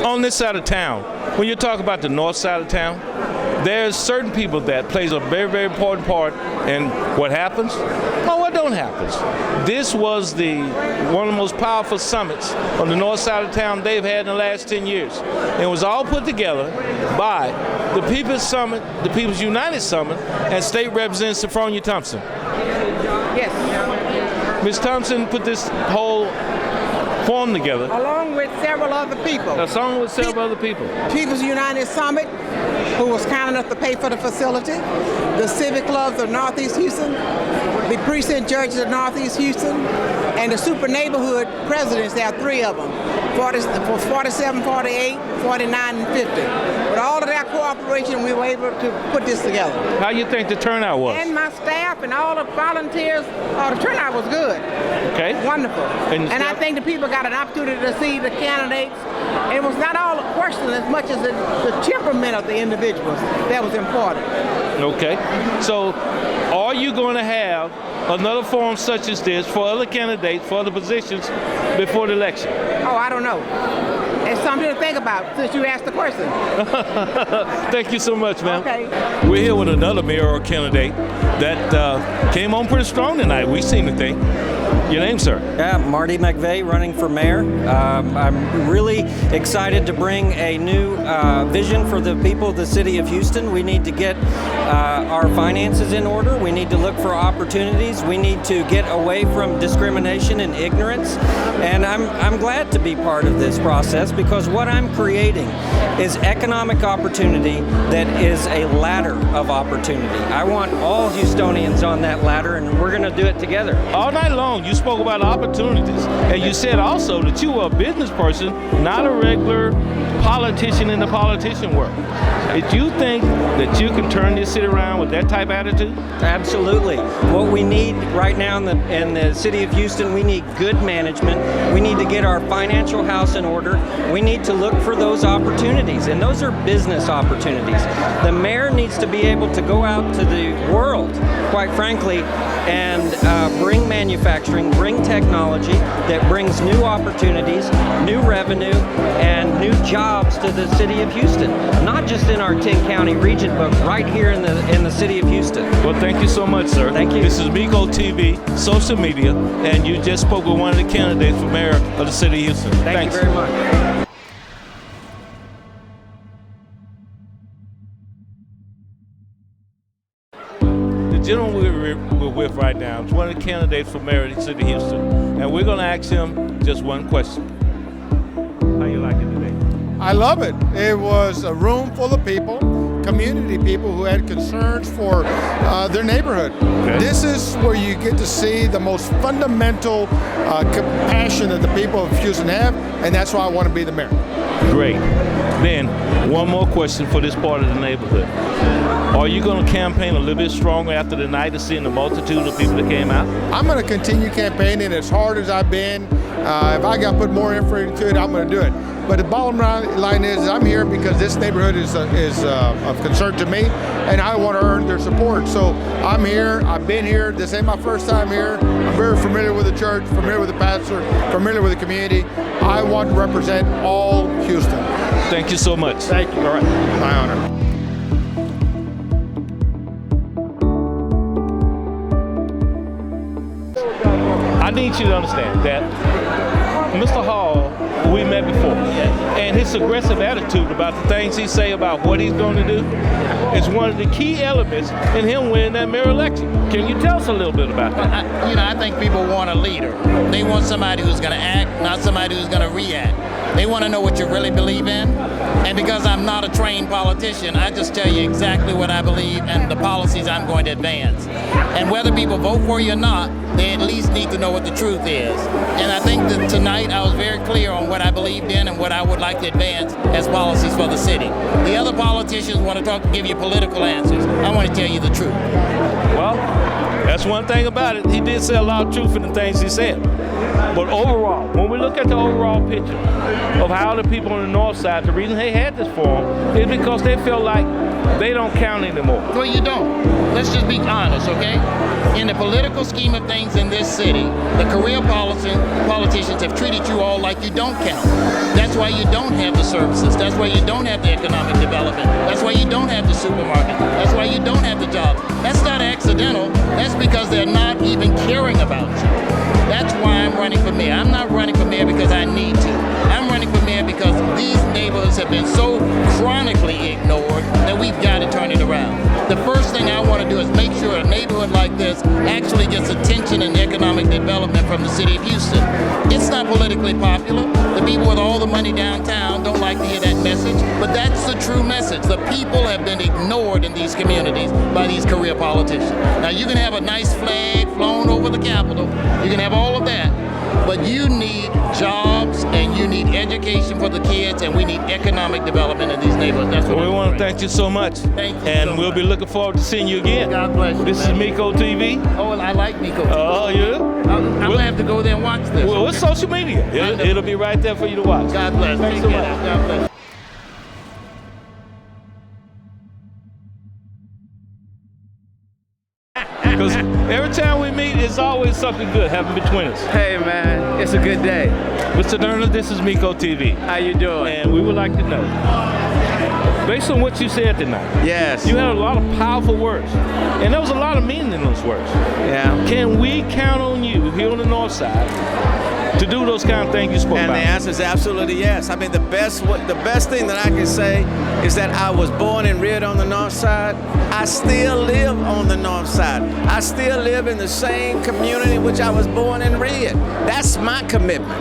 On this side of town, when you talk about the north side of town, there's certain people that plays a very, very important part in what happens or what don't happen. This was one of the most powerful summits on the north side of town they've had in the last 10 years. It was all put together by the People's Summit, the People's United Summit, and State Representative Senfronia Thompson. Yes. Ms. Thompson put this whole forum together. Along with several other people. Along with several other people. People's United Summit, who was kind enough to pay for the facility, the Civic Clubs of Northeast Houston, the precinct judges of Northeast Houston, and the super neighborhood presidents. There are three of them, 47, 48, 49, and 50. With all of that cooperation, we were able to put this together. How you think the turnout was? And my staff and all the volunteers, the turnout was good. Okay. Wonderful. And I think the people got an opportunity to see the candidates. It was not all a question as much as the temperament of the individuals that was important. Okay. So are you going to have another forum such as this for other candidates, for other positions before the election? Oh, I don't know. It's something to think about since you asked the question. Thank you so much, ma'am. Okay. We're here with another mayoral candidate that came on pretty strong tonight. We seen the thing. Your name, sir? Yeah, Marty McVeigh, running for mayor. I'm really excited to bring a new vision for the people of the city of Houston. We need to get our finances in order. We need to look for opportunities. We need to get away from discrimination and ignorance. And I'm glad to be part of this process because what I'm creating is economic opportunity that is a ladder of opportunity. I want all Houstonians on that ladder, and we're going to do it together. All night long, you spoke about opportunities, and you said also that you were a business person, not a regular politician in the politician world. Did you think that you can turn this city around with that type of attitude? Absolutely. What we need right now in the city of Houston, we need good management. We need to get our financial house in order. We need to look for those opportunities, and those are business opportunities. The mayor needs to be able to go out to the world, quite frankly, and bring manufacturing, bring technology that brings new opportunities, new revenue, and new jobs to the city of Houston. Not just in our 10-county region, but right here in the city of Houston. Well, thank you so much, sir. Thank you. This is Miko TV, social media, and you just spoke with one of the candidates for mayor of the city of Houston. Thank you very much. The gentleman we're with right now is one of the candidates for mayor of the city of Houston, and we're going to ask him just one question. How you like it today? I love it. It was a room full of people, community people who had concerns for their neighborhood. Okay. This is where you get to see the most fundamental compassion that the people of Houston have, and that's why I want to be the mayor. Great. Then, one more question for this part of the neighborhood. Are you going to campaign a little bit stronger after the night of seeing the multitude of people that came out? I'm going to continue campaigning as hard as I've been. If I got to put more effort into it, I'm going to do it. But the bottom line is I'm here because this neighborhood is of concern to me, and I want to earn their support. So I'm here. I've been here. This ain't my first time here. I'm very familiar with the church, familiar with the pastor, familiar with the community. I want to represent all Houston. Thank you so much. Thank you. All right. My honor. I need you to understand that Mr. Hall, we met before, and his aggressive attitude about the things he say about what he's going to do is one of the key elements in him winning that mayor election. Can you tell us a little bit about that? I think people want a leader. They want somebody who's going to act, not somebody who's going to react. They want to know what you really believe in. And because I'm not a trained politician, I just tell you exactly what I believe and the policies I'm going to advance. And whether people vote for you or not, they at least need to know what the truth is. And I think that tonight I was very clear on what I believed in and what I would like to advance as policies for the city. The other politicians want to give you political answers. I want to tell you the truth. Well, that's one thing about it. He did say a lot of truth in the things he said. But overall, when we look at the overall picture of how the people on the north side, the reason they had this forum is because they feel like they don't count anymore. Well, you don't. Let's just be honest, okay? In the political scheme of things in this city, the career politicians have treated you all like you don't count. That's why you don't have the services. That's why you don't have the economic development. That's why you don't have the supermarket. That's why you don't have the jobs. That's not accidental. That's because they're not even caring about you. That's why I'm running for mayor. I'm not running for mayor because I need to. I'm running for mayor because these neighborhoods have been so chronically ignored that we've got to turn it around. The first thing I want to do is make sure a neighborhood like this actually gets attention and economic development from the city of Houston. It's not politically popular. The people with all the money downtown don't like to hear that message, but that's the true message. The people have been ignored in these communities by these career politicians. Now, you can have a nice flag flown over the Capitol. You can have all of that. But you need jobs and you need education for the kids, and we need economic development in these neighborhoods. That's what we want to thank you so much. Thank you. And so we'll much. be looking forward to seeing you again. God bless you. This is Miko TV. Oh, well, I like Miko TV. Oh, yeah? I'm going to have to go there and watch this. Well, it's social media. It'll be right there for you to watch. God bless. Thanks Take so care. much. God bless. Because every time we meet, it's always something good happening between us. Hey man, it's a good day. Mr. Derner, this is Miko TV. How you doing? And we would like to know, based on what you said tonight, Yes. you had a lot of powerful words. And there was a lot of meaning in those words. Yeah. Can we count on you here on the north side to do those kind of things you spoke And about? the answer is absolutely yes. I mean, the best thing that I can say is that I was born and reared on the north side. I still live on the north side. I still live in the same community which I was born and reared. That's my commitment.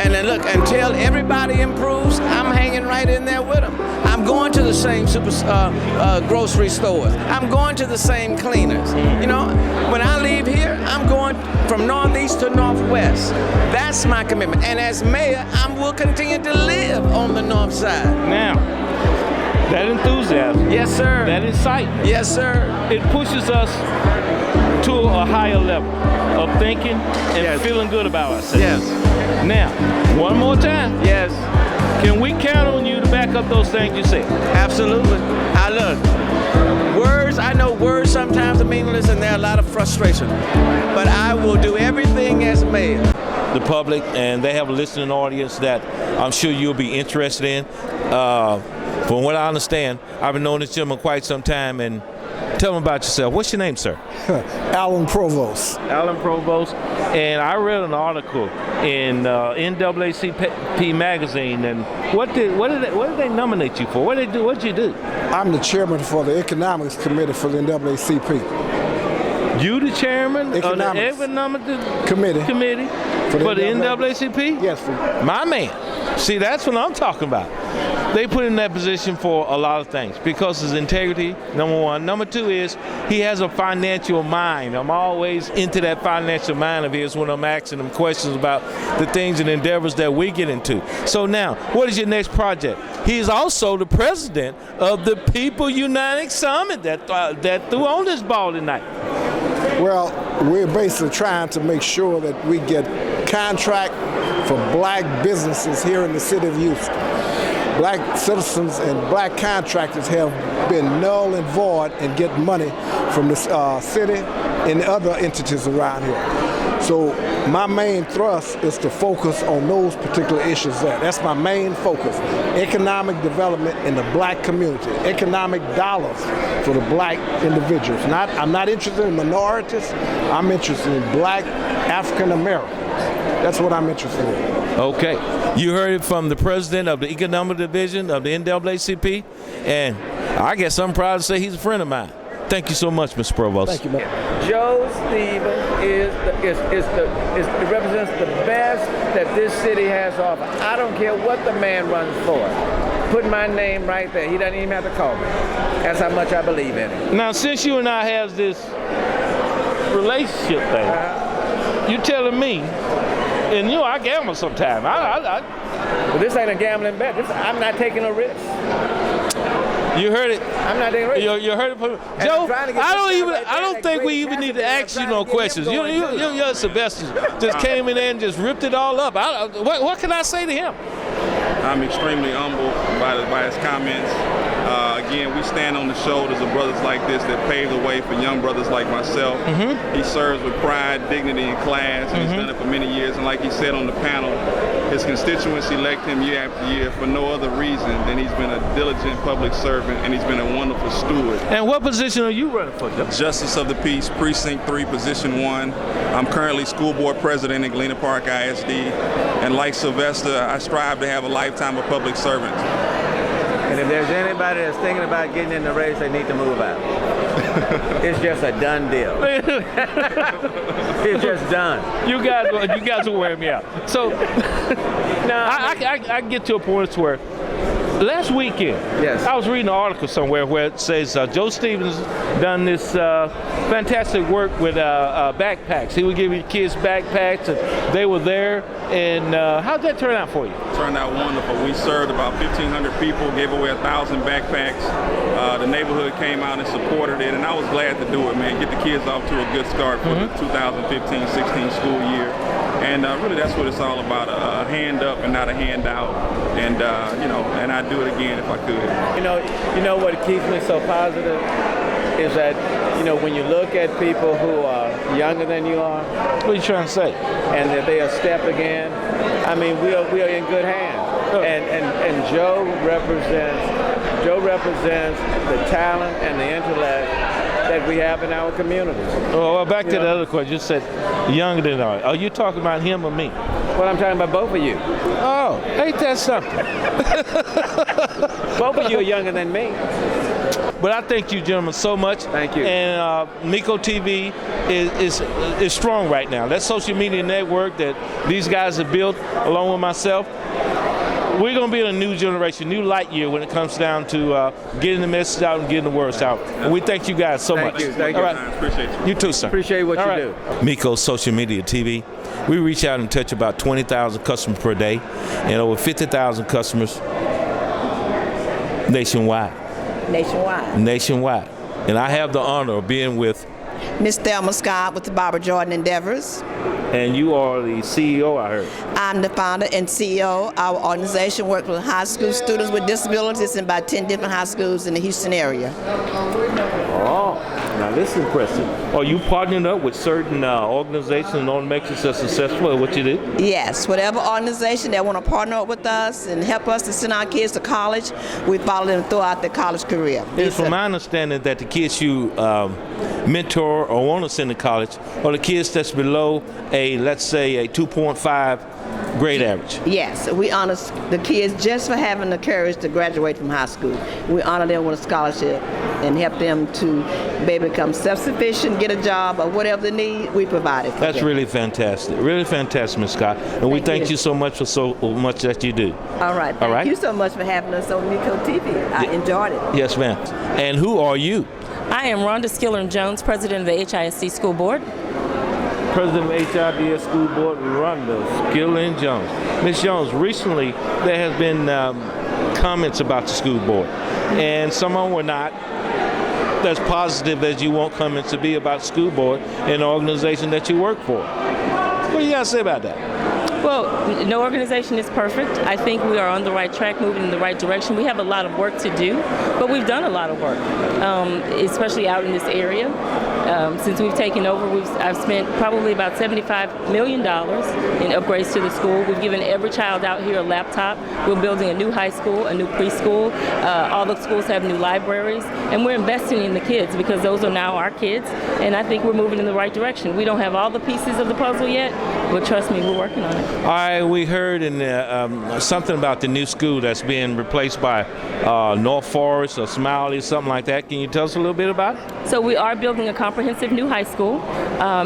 And then look, until everybody improves, I'm hanging right in there with them. I'm going to the same grocery stores. I'm going to the same cleaners. You know, when I leave here, I'm going from northeast to northwest. That's my commitment. And as mayor, I will continue to live on the north side. Now, that enthusiasm, Yes, sir. that excitement, Yes, sir. it pushes us to a higher level of thinking and Yes. feeling good about ourselves. Yes. Now, one more time, Yes. can we count on you to back up those things you said? Absolutely. I know words sometimes are meaningless and there are a lot of frustration. But I will do everything as mayor. The public, and they have a listening audience that I'm sure you'll be interested in. From what I understand, I've been knowing this gentleman quite some time, and tell them about yourself. What's your name, sir? Alan Provost. Alan Provost. And I read an article in NAACP magazine, and what did they nominate you for? What did they do? What did you do? I'm the chairman for the Economics Committee for the NAACP. You the chairman of the Economics Economic Committee for the NAACP? Yes. My man. See, that's what I'm talking about. They put in that position for a lot of things because his integrity, number one. Number two is he has a financial mind. I'm always into that financial mind of his when I'm asking him questions about the things and endeavors that we get into. So now, what is your next project? He's also the president of the People United Summit that threw on this ball tonight. Well, we're basically trying to make sure that we get contract for black businesses here in the city of Houston. Black citizens and black contractors have been null and void and get money from the city and other entities around here. So my main thrust is to focus on those particular issues there. That's my main focus. Economic development in the black community. Economic dollars for the black individuals. I'm not interested in minorities. I'm interested in black African Americans. That's what I'm interested in. Okay. You heard it from the president of the Economic Division of the NAACP, and I guess I'm proud to say he's a friend of mine. Thank you so much, Mr. Provost. Thank you, man. Joe Stevens represents the best that this city has to offer. I don't care what the man runs for. Put my name right there. He doesn't even have to call me. That's how much I believe in him. Now, since you and I have this relationship thing, you telling me, and you know I gamble sometimes. But this ain't a gambling bet. I'm not taking a risk. You heard it. I'm not that racist. You heard it from I'm Joe. trying to get I this guy right don't there, think that we great even need to Cassidy. ask you I'm no trying to get him questions. going, Your Sylvester just came in there and just ripped it all up. What can I say to him? I'm extremely humbled by his comments. Again, we stand on the shoulders of brothers like this that pave the way for young brothers like myself. He serves with pride, dignity, and class, and he's done it for many years. And like he said on the panel, his constituents elect him year after year for no other reason than he's been a diligent public servant and he's been a wonderful steward. And what position are you running for, Joe? Justice of the Peace, Precinct 3, Position 1. I'm currently school board president at Galena Park ISD. And like Sylvester, I strive to have a lifetime of public servant. And if there's anybody that's thinking about getting in the race, they need to move out. It's just a done deal. It's just done. You guys will wear me out. So I get to a point where last weekend, yes, I was reading an article somewhere where it says Joe Stevens done this fantastic work with backpacks. He would give his kids backpacks, and they were there. And how'd that turn out for you? Turned out wonderful. We served about 1,500 people, gave away 1,000 backpacks. The neighborhood came out and supported it, and I was glad to do it, man. Get the kids off to a good start for the 2015-16 school year. And really, that's what it's all about, a hand up and not a handout. And, and I'd do it again if I could. You know what keeps me so positive is that, when you look at people who are younger than you are. What are you trying to say? And that they are step again. I mean, we are in good hands. And Joe represents the talent and the intellect that we have in our communities. Well, back to the other question. You said younger than I. Are you talking about him or me? Well, I'm talking about both of you. Oh, ain't that something? Both of you are younger than me. But I thank you, gentlemen, so much. Thank you. And Miko TV is strong right now. That social media network that these guys have built, along with myself, we're going to be in a new generation, new light year when it comes down to getting the message out and getting the words out. And we thank you guys so much. Thank you. All right. Appreciate you. You too, sir. Appreciate what you do. Miko Social Media TV. We reach out and touch about 20,000 customers per day and over 50,000 customers nationwide. Nationwide. And I have the honor of being with Miss Thelma Scott with the Barbara Jordan Endeavors. And you are the CEO, I heard. I'm the founder and CEO. Our organization works with high school students with disabilities in about 10 different high schools in the Houston area. Oh, now this is impressive. Are you partnering up with certain organizations in order to make yourself successful at what you do? Yes, whatever organization that want to partner up with us and help us to send our kids to college, we follow them throughout their college career. It's from my understanding that the kids you mentor or want to send to college are the kids that's below let's say a 2.5 grade average. Yes, we honor the kids just for having the courage to graduate from high school. We honor them with a scholarship and help them to become self-sufficient, get a job, or whatever they need, we provide it for That's them. really fantastic, Ms. Scott. And we thank you so much for so much that you do. All right, thank you so much for having us on Miko TV. I enjoyed it. Yes, ma'am. And who are you? I am Rhonda Jones, President of the HISD School Board. President of HIDS School Board, Rhonda Jones. Ms. Jones, recently there has been comments about the school board, and some of them were not as positive as you want comments to be about the school board and the organization that you work for. What do you got to say about that? Well, no organization is perfect. I think we are on the right track, moving in the right direction. We have a lot of work to do, but we've done a lot of work, especially out in this area. Since we've taken over, I've spent probably about $75 million in upgrades to the school. We've given every child out here a laptop. We're building a new high school, a new preschool. All the schools have new libraries, and we're investing in the kids because those are now our kids, and I think we're moving in the right direction. We don't have all the pieces of the puzzle yet, but trust me, we're working on it. All right, we heard in something about the new school that's being replaced by North Forest or Smiley, something like that. Can you tell us a little bit about it? So we are building a comprehensive comprehensive new high school.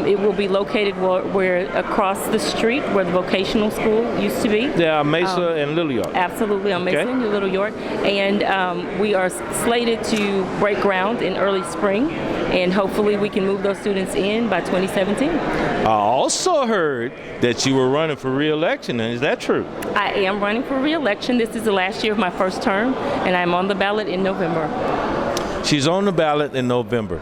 It will be located where across the street where the vocational school used to be. Yeah, Mesa and Little York. Absolutely, on Mesa and Little York. And we are slated to break ground in early spring, and hopefully we can move those students in by 2017. I also heard that you were running for re-election, and is that true? I am running for re-election. This is the last year of my first term, and I'm on the ballot in November. She's on the ballot in November,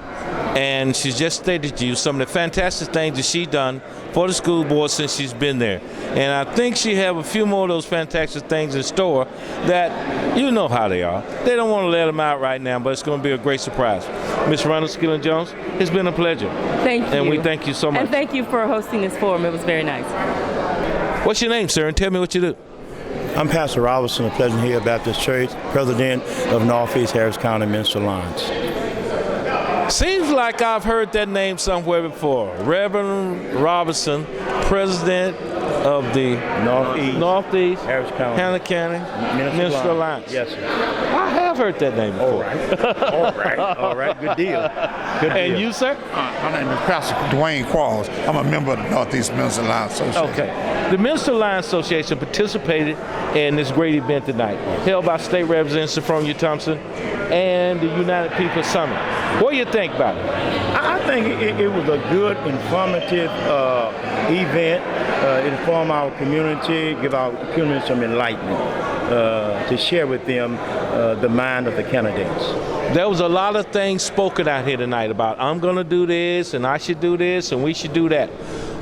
and she's just stated to you some of the fantastic things that she's done for the school board since she's been there. And I think she have a few more of those fantastic things in store that you know how they are. They don't want to let them out right now, but it's going to be a great surprise. Miss Rhonda Jones, it's been a pleasure. Thank you. And we thank you so much. And thank you for hosting this forum. It was very nice. What's your name, sir? And tell me what you do. I'm Pastor Robison of Pleasant Hill Baptist Church, president of Northeast Harris County Minister Alliance. Seems like I've heard that name somewhere before. Reverend Robison, president of the Northeast Harris County Minister Alliance. Yes, sir. I have heard that name before. All right. Good deal. And you, sir? My name is Pastor Dwayne Qualls. I'm a member of the Northeast Minister Alliance Association. Okay. The Minister Alliance Association participated in this great event tonight, held by State Representative Senfronia Thompson and the United People Summit. What do you think about it? I think it was a good, informative event. It informed our community, give our community some enlightenment to share with them the mind of the candidates. There was a lot of things spoken out here tonight about I'm going to do this and I should do this and we should do that.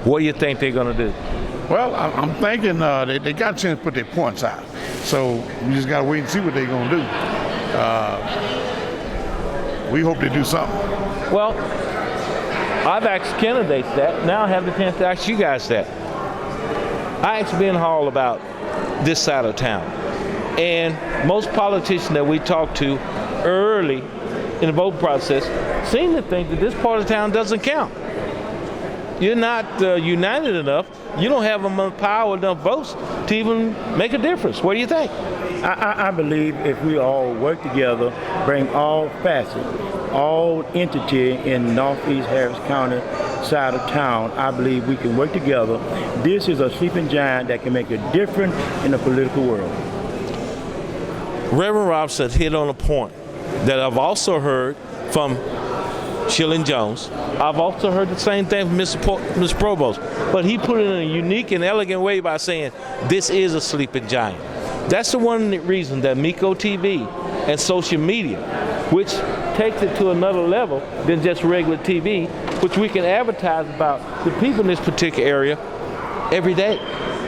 What do you think they're going to do? Well, I'm thinking they got a chance to put their points out. So we just got to wait and see what they're going to do. We hope they do something. Well, I've asked candidates that. Now I have the chance to ask you guys that. I asked Ben Hall about this side of town. And most politicians that we talk to early in the voting process seem to think that this part of town doesn't count. You're not united enough. You don't have enough power, enough votes to even make a difference. What do you think? I believe if we all work together, bring all facets, all entity in Northeast Harris County side of town, I believe we can work together. This is a sleeping giant that can make a difference in the political world. Reverend Robson hit on a point that I've also heard from Shilling Jones. I've also heard the same thing from Mr. Provost, but he put it in a unique and elegant way by saying this is a sleeping giant. That's the one reason that Miko TV and social media, which takes it to another level than just regular TV, which we can advertise about the people in this particular area every day,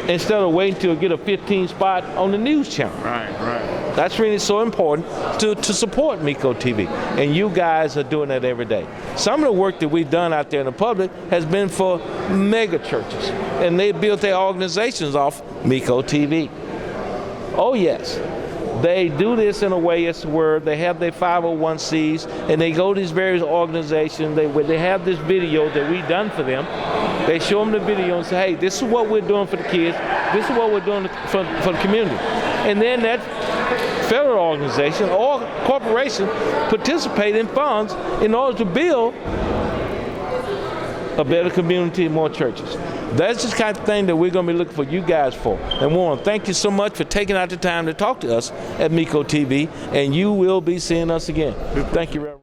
instead of waiting till we get a 15 spot on the news channel. Right. That's really so important to support Miko TV, and you guys are doing that every day. Some of the work that we've done out there in the public has been for mega churches, and they built their organizations off Miko TV. Oh yes, they do this in a way, it's where they have their 501c3s, and they go to these various organizations, where they have this video that we've done for them. They show them the video and say, hey, this is what we're doing for the kids, this is what we're doing for the community. And then that federal organization or corporation participate in funds in order to build a better community and more churches. That's the kind of thing that we're going to be looking for you guys for. And we want to thank you so much for taking out the time to talk to us at Miko TV, and you will be seeing us again. Thank you, Reverend.